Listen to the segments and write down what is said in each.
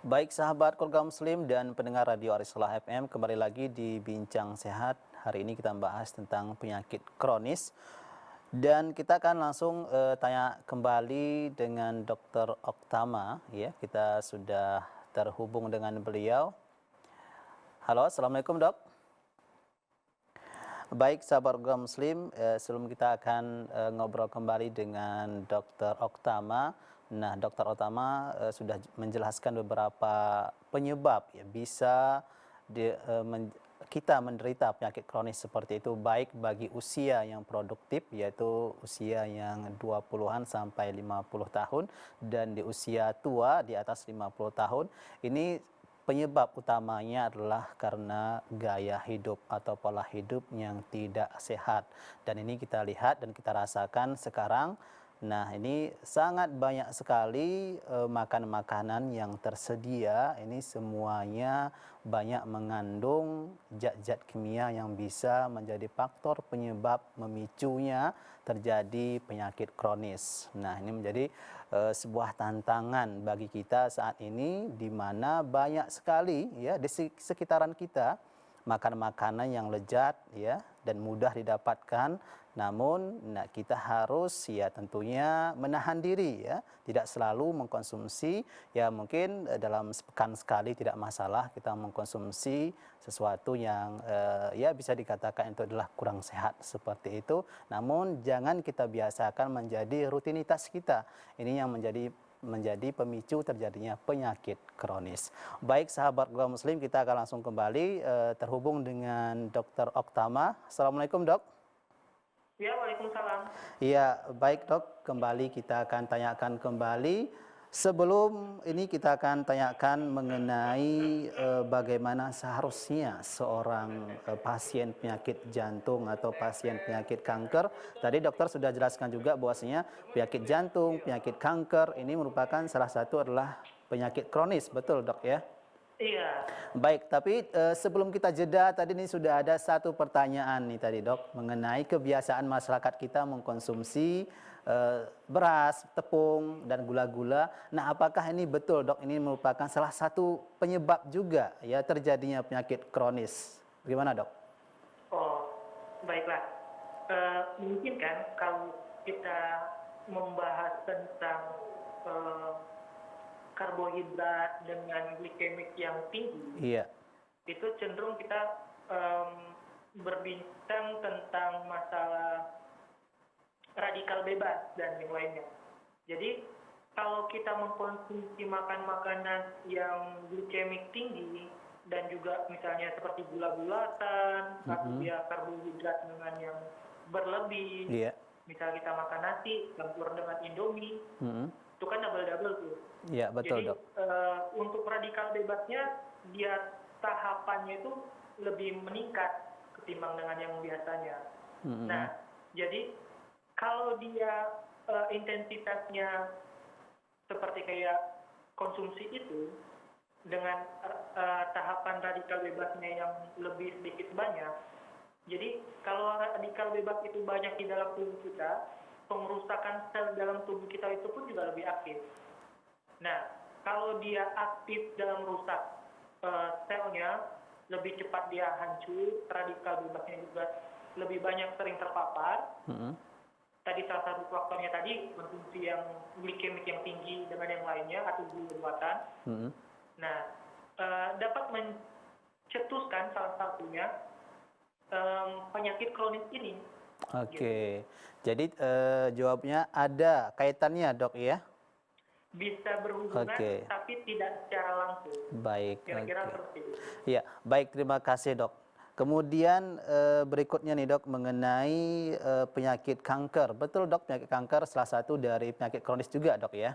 Baik sahabat keluarga muslim dan pendengar Radio Arisalah FM, kembali lagi di Bincang Sehat. Hari ini kita membahas tentang penyakit kronis dan kita akan langsung tanya kembali dengan Dr. Oktama ya. Kita sudah terhubung dengan beliau. Halo, Assalamualaikum, Dok. Baik sahabat keluarga muslim, sebelum kita akan ngobrol kembali dengan Dr. Oktama. Nah, Dr. Oktama sudah menjelaskan beberapa penyebab ya bisa kita menderita penyakit kronis seperti itu, baik bagi usia yang produktif yaitu usia yang 20-an sampai 50 tahun dan di usia tua di atas 50 tahun. Ini penyebab utamanya adalah karena gaya hidup atau pola hidup yang tidak sehat. Dan ini kita lihat dan kita rasakan sekarang. Nah, ini sangat banyak sekali makanan-makanan yang tersedia. Ini semuanya banyak mengandung zat-zat kimia yang bisa menjadi faktor penyebab memicunya terjadi penyakit kronis. Nah, ini menjadi sebuah tantangan bagi kita saat ini di mana banyak sekali ya di sekitaran kita makanan-makanan yang lezat ya dan mudah didapatkan, namun kita harus ya tentunya menahan diri ya, tidak selalu mengkonsumsi. Ya mungkin dalam sepekan sekali tidak masalah kita mengkonsumsi sesuatu yang ya bisa dikatakan itu adalah kurang sehat seperti itu, namun jangan kita biasakan menjadi rutinitas kita. Ini yang menjadi pemicu terjadinya penyakit kronis. Baik sahabat keluarga muslim, kita akan langsung kembali terhubung dengan Dr. Oktama. Assalamualaikum, Dok. Ya, waalaikumsalam. Ya, baik Dok, kembali kita akan tanyakan kembali. Sebelum ini kita akan tanyakan mengenai bagaimana seharusnya seorang pasien penyakit jantung atau pasien penyakit kanker. Tadi dokter sudah jelaskan juga bahwasanya penyakit jantung, penyakit kanker ini merupakan salah satu adalah penyakit kronis, betul Dok ya? Iya. Baik, tapi sebelum kita jeda, tadi ini sudah ada satu pertanyaan nih tadi Dok, mengenai kebiasaan masyarakat kita mengkonsumsi beras, tepung, dan gula-gula. Nah, apakah ini betul Dok, ini merupakan salah satu penyebab juga ya terjadinya penyakit kronis? Bagaimana Dok? Oh, baiklah. Mungkin kan kalau kita membahas tentang eh, karbohidrat dengan glikemik yang tinggi, Iya. itu cenderung kita berbincang tentang masalah radikal bebas dan yang lainnya. Jadi kalau kita mengkonsumsi makan-makanan yang glikemik tinggi dan juga misalnya seperti gula-gulatan atau dia karbohidrat dengan yang berlebih, Iya. misal kita makan nasi campur dengan indomie, itu kan double-double tuh. Iya, betul Jadi Dok. untuk radikal bebasnya dia tahapannya itu lebih meningkat ketimbang dengan yang biasanya. Nah, jadi kalau dia intensitasnya seperti kayak konsumsi itu dengan tahapan radikal bebasnya yang lebih sedikit banyak, jadi kalau radikal bebas itu banyak di dalam tubuh kita, pengerusakan sel dalam tubuh kita itu pun juga lebih aktif. Nah, kalau dia aktif dalam rusak selnya, lebih cepat dia hancur, radikal bebasnya juga lebih banyak sering terpapar. Tadi salah satu faktornya tadi konsumsi yang glikemik yang tinggi dengan yang lainnya atau gula buatan. Nah, dapat mencetuskan salah satunya penyakit kronis ini. Oke. Jadi jawabnya ada kaitannya Dok ya? Bisa berhubungan tapi tidak secara langsung. Baik. Kira-kira seperti itu. Ya, baik, terima kasih Dok. Kemudian berikutnya nih Dok, mengenai penyakit kanker. Betul Dok, penyakit kanker salah satu dari penyakit kronis juga Dok ya?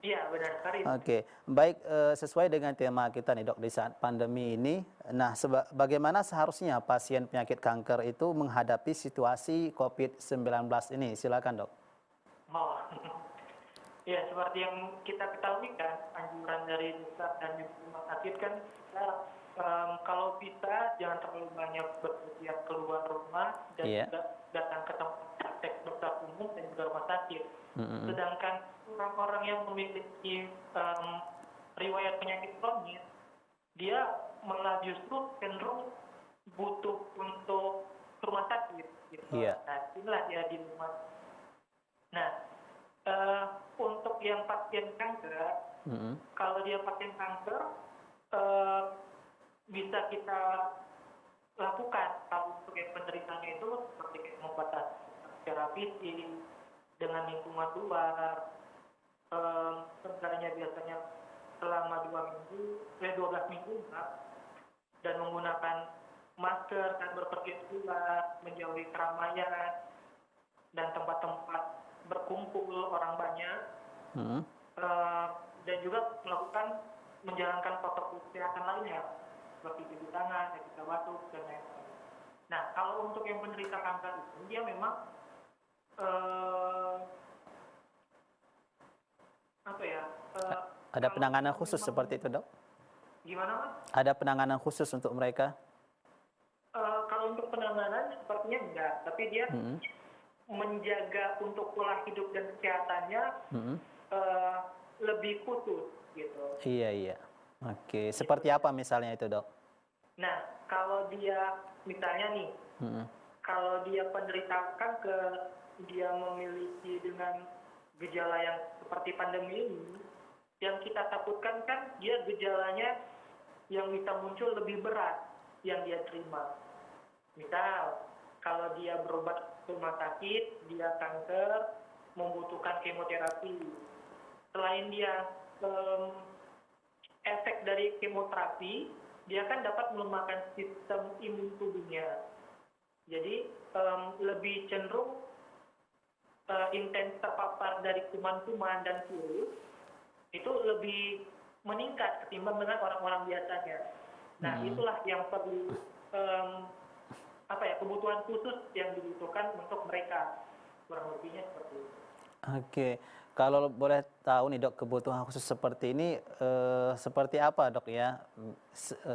Iya, benar sekali. Oke, baik, sesuai dengan tema kita nih Dok di saat pandemi ini. Nah, bagaimana seharusnya pasien penyakit kanker itu menghadapi situasi COVID-19 ini? Silakan Dok. Oh, ya seperti yang kita ketahui kan, anjuran dari pusat dan juga rumah sakit kan, kalau bisa jangan terlalu banyak berpergian keluar rumah dan juga datang ke tempat praktek dokter umum dan juga rumah sakit. Sedangkan orang-orang yang memiliki riwayat penyakit kronis, dia malah justru cenderung butuh untuk ke rumah sakit gitu. Iya. Nah, inilah dia di rumah. Nah, untuk yang pasien kanker, kalau dia pasien kanker, bisa kita lakukan kalau untuk yang penderitanya itu seperti membatasi secara fisik dengan lingkungan luar, sebenarnya biasanya selama 12 minggu dan menggunakan masker dan berpergian keluar, menjauhi keramaian dan tempat-tempat berkumpul orang banyak, dan juga menjalankan protokol kesehatan lainnya seperti cuci tangan, etika batuk dan lain-lain. Nah, kalau untuk yang penderita kanker itu dia memang ada penanganan khusus seperti itu, Dok? Gimana, Mas? Ada penanganan khusus untuk mereka? Kalau untuk penanganan sepertinya enggak, tapi dia menjaga untuk pola hidup dan kesehatannya lebih khusus gitu. Iya. Oke, seperti apa misalnya itu, Dok? Nah, kalau dia misalnya nih, kalau dia penderita kanker, dia memiliki dengan gejala yang seperti pandemi ini, yang kita takutkan kan dia gejalanya yang bisa muncul lebih berat yang dia terima. Misal, kalau dia berobat ke rumah sakit, dia kanker, membutuhkan kemoterapi. Selain dia efek dari kemoterapi, dia kan dapat melemahkan sistem imun tubuhnya. Jadi lebih cenderung intens terpapar dari kuman-kuman dan virus itu lebih meningkat ketimbang dengan orang-orang biasanya. Nah, itulah yang perlu kebutuhan khusus yang dibutuhkan untuk mereka. Kurang lebihnya seperti itu. Oke. Kalau boleh tahu nih, Dok, kebutuhan khusus seperti ini seperti apa, Dok, ya?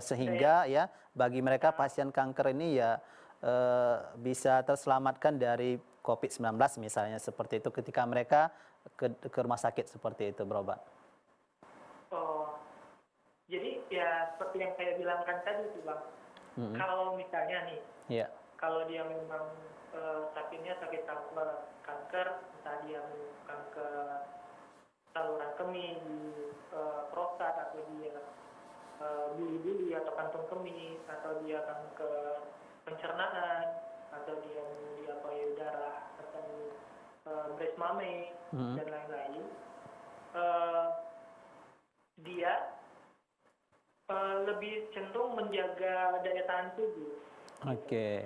Sehingga ya bagi mereka pasien kanker ini ya bisa terselamatkan dari COVID-19 misalnya seperti itu ketika mereka ke rumah sakit seperti itu berobat. Oh, jadi ya seperti yang saya bilangkan tadi tuh, Bang. Kalau misalnya nih, kalau dia memang sakitnya sakit kanker, entah dia kanker saluran kemih, prostat, atau dia buli-buli atau kantung kemih, atau dia kanker pencernaan, atau dia payudara, atau breast mame dan lain-lain, dia lebih cenderung menjaga daya tahan tubuh. Oke.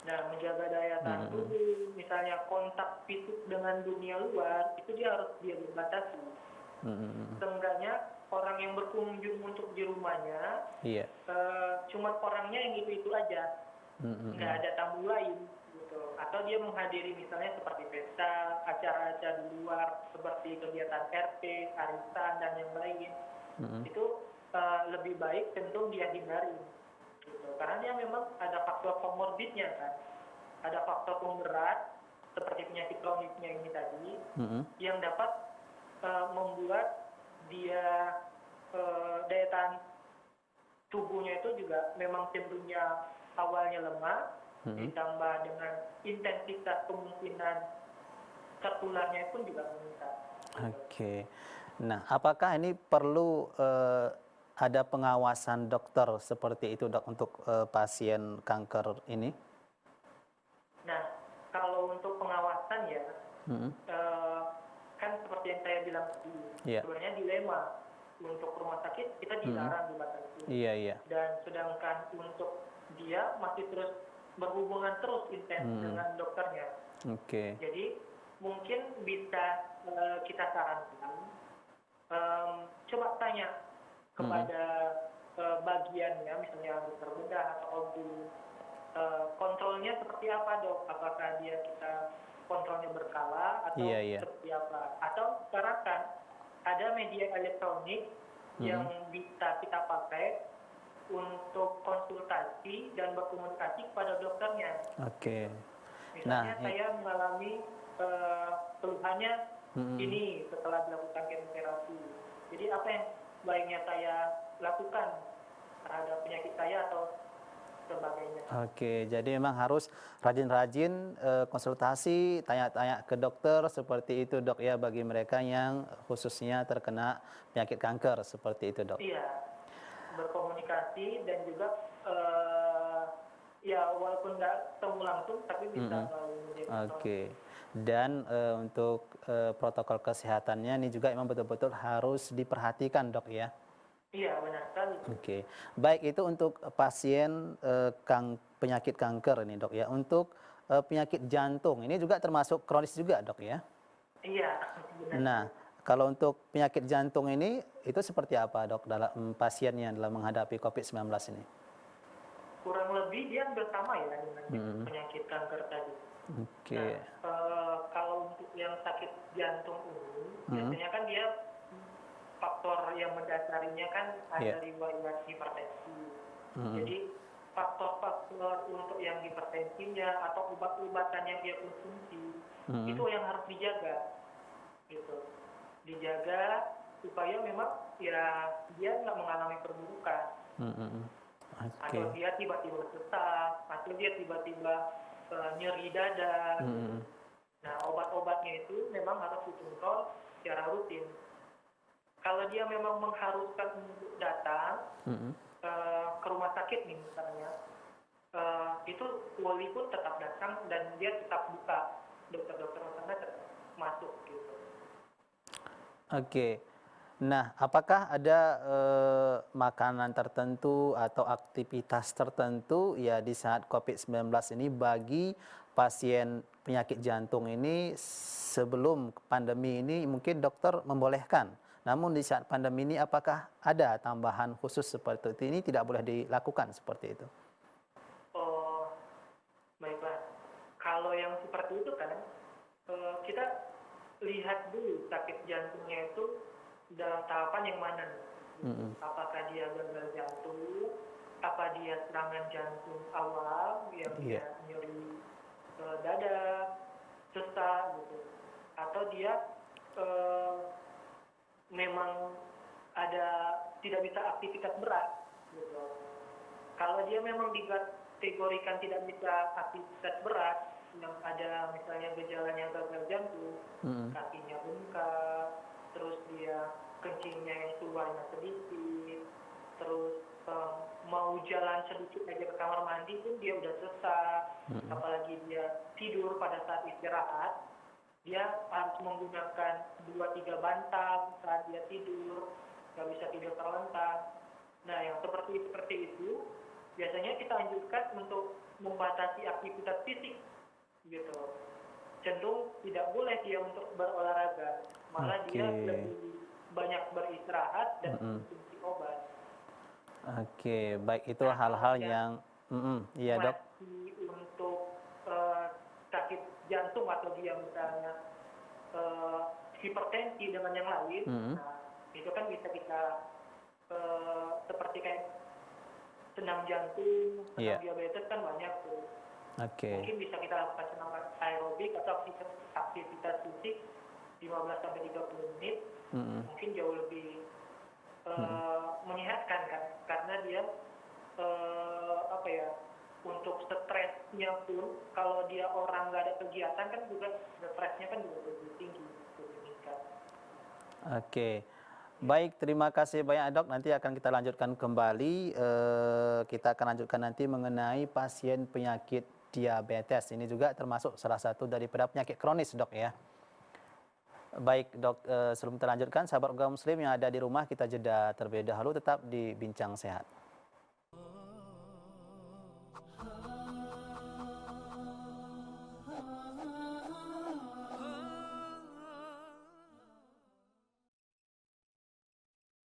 Nah, menjaga daya tahan tubuh, misalnya kontak fisik dengan dunia luar, itu dia harus batasi. Seenggaknya orang yang berkunjung untuk di rumahnya, cuma orangnya yang itu aja, nggak ada tamu lain, gitu. Atau dia menghadiri misalnya seperti pesta, acara-acara di luar, seperti kegiatan RT, arisan dan yang lain, itu lebih baik tentu dia hindari. Gitu. Karena dia memang ada faktor komorbidnya kan, ada faktor pemberat seperti penyakit kronisnya ini tadi, yang dapat membuat dia daya tahan tubuhnya itu juga memang cenderungnya awalnya lemah, ditambah dengan intensitas kemungkinan tertularnya pun juga meningkat. Oke. Nah, apakah ini perlu ada pengawasan dokter seperti itu, Dok, untuk pasien kanker ini? Nah, kalau untuk pengawasan ya, kan seperti yang saya bilang tadi, sebenarnya dilema. Untuk rumah sakit kita dilarang dibatasi. Dan sedangkan untuk dia masih terus berhubungan terus intens dengan dokternya. Jadi mungkin bisa kita sarankan, coba tanya kepada bagiannya, misalnya dokter bedah atau OB, kontrolnya seperti apa, Dok? Apakah kita kontrolnya berkala atau seperti apa? Atau sekarang kan ada media elektronik yang bisa kita pakai untuk konsultasi dan berkomunikasi kepada dokternya. Misalnya saya mengalami keluhannya ini setelah dilakukan kemoterapi. Jadi apa yang sebaiknya saya lakukan terhadap penyakit saya atau sebagainya. Oke, jadi memang harus rajin-rajin konsultasi, tanya-tanya ke dokter seperti itu dok ya bagi mereka yang khususnya terkena penyakit kanker seperti itu dok. Iya, berkomunikasi dan juga ya walaupun nggak ketemu langsung tapi bisa melalui media sosial. Oke. Dan untuk protokol kesehatannya ini juga memang betul-betul harus diperhatikan dok ya. Iya, benar sekali. Oke, baik itu untuk pasien penyakit kanker ini dok ya. Untuk penyakit jantung ini juga termasuk kronis juga dok ya. Iya, benar. Nah, kalau untuk penyakit jantung ini itu seperti apa dok dalam pasiennya dalam menghadapi COVID-19 ini? Kurang lebih dia hampir sama ya dengan penyakit kanker tadi. Oke. Nah, kalau untuk yang sakit jantung ini, biasanya kan dia faktor yang mendasarinya kan ada riwayat hipertensi. Jadi faktor-faktor untuk yang hipertensinya atau obat-obatan yang dia konsumsi itu yang harus dijaga, gitu. Dijaga supaya memang ya dia nggak mengalami perburukan. Atau dia tiba-tiba sesak, atau dia tiba-tiba nyeri dada. Nah, obat-obatnya itu memang harus dikontrol secara rutin. Kalau dia memang mengharuskan untuk datang ke rumah sakit nih misalnya, itu wali pun tetap datang dan dia tetap buka, dokter-dokter sana tetap masuk gitu. Oke. Nah, apakah ada makanan tertentu atau aktivitas tertentu ya di saat COVID-19 ini bagi pasien penyakit jantung ini sebelum pandemi ini mungkin dokter membolehkan. Namun di saat pandemi ini apakah ada tambahan khusus seperti itu ini tidak boleh dilakukan seperti itu? Oh, baiklah. Kalau yang seperti itu kan kita lihat dulu sakit jantungnya itu dalam tahapan yang mana. Apakah dia gagal jantung, apa dia serangan jantung awal yang dia nyeri dada, sesak gitu, atau dia memang tidak bisa aktivitas berat gitu. Kalau dia memang dikategorikan tidak bisa aktivitas berat, yang ada misalnya gejalanya gagal jantung, kakinya bengkak, terus dia kencingnya yang keluarnya sedikit, terus mau jalan sedikit aja ke kamar mandi pun dia udah sesak, apalagi dia tidur pada saat istirahat, dia harus menggunakan 2-3 bantal saat dia tidur, nggak bisa tidur terlentang. Nah, yang seperti itu biasanya kita anjurkan untuk membatasi aktivitas fisik, gitu. Cenderung tidak boleh dia untuk berolahraga, malah dia lebih banyak beristirahat dan konsumsi obat. Oke, baik itu hal-hal yang, iya dok. Untuk sakit jantung atau dia misalnya hipertensi dengan yang lain, nah, itu kan bisa kita seperti kayak senam jantung, senam diabetes kan banyak tuh. Mungkin bisa kita lakukan senam aerobik atau aktivitas fisik 15-30 menit, mungkin jauh lebih menyehatkan kan, karena dia untuk stresnya pun kalau dia orang nggak ada kegiatan kan juga stresnya kan juga lebih tinggi, lebih meningkat. Oke. Baik, terima kasih banyak dok. Nanti akan kita lanjutkan kembali. Kita akan lanjutkan nanti mengenai pasien penyakit diabetes. Ini juga termasuk salah satu daripada penyakit kronis dok ya. Baik dok, sebelum kita lanjutkan, sahabat Program Muslim yang ada di rumah, kita jeda terlebih dahulu, tetap di Bincang Sehat.